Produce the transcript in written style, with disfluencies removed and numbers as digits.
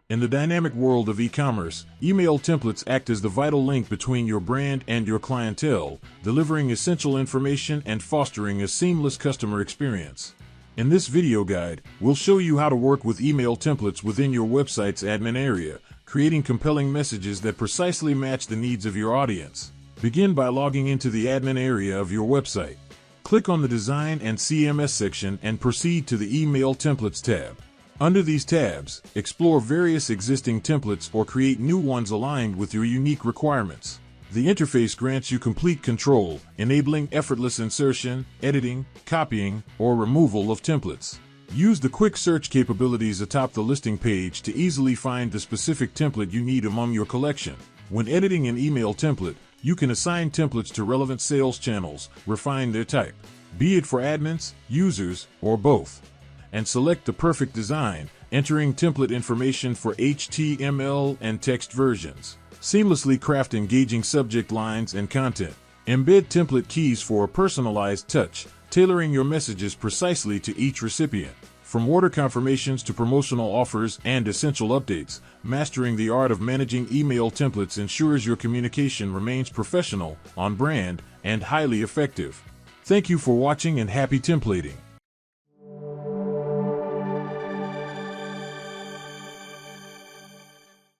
In the dynamic world of e-commerce, email templates act as the vital link between your brand and your clientele, delivering essential information and fostering a seamless customer experience. In this video guide, we'll show you how to work with email templates within your website's admin area, creating compelling messages that precisely match the needs of your audience. Begin by logging into the admin area of your website. Click on the Design and CMS section and proceed to the Email Templates tab. Under these tabs, explore various existing templates or create new ones aligned with your unique requirements. The interface grants you complete control, enabling effortless insertion, editing, copying, or removal of templates. Use the quick search capabilities atop the listing page to easily find the specific template you need among your collection. When editing an email template, you can assign templates to relevant sales channels, refine their type, be it for admins, users, or both, and select the perfect design, entering template information for HTML and text versions. Seamlessly craft engaging subject lines and content. Embed template keys for a personalized touch, tailoring your messages precisely to each recipient. From order confirmations to promotional offers and essential updates, mastering the art of managing email templates ensures your communication remains professional, on brand, and highly effective. Thank you for watching and happy templating.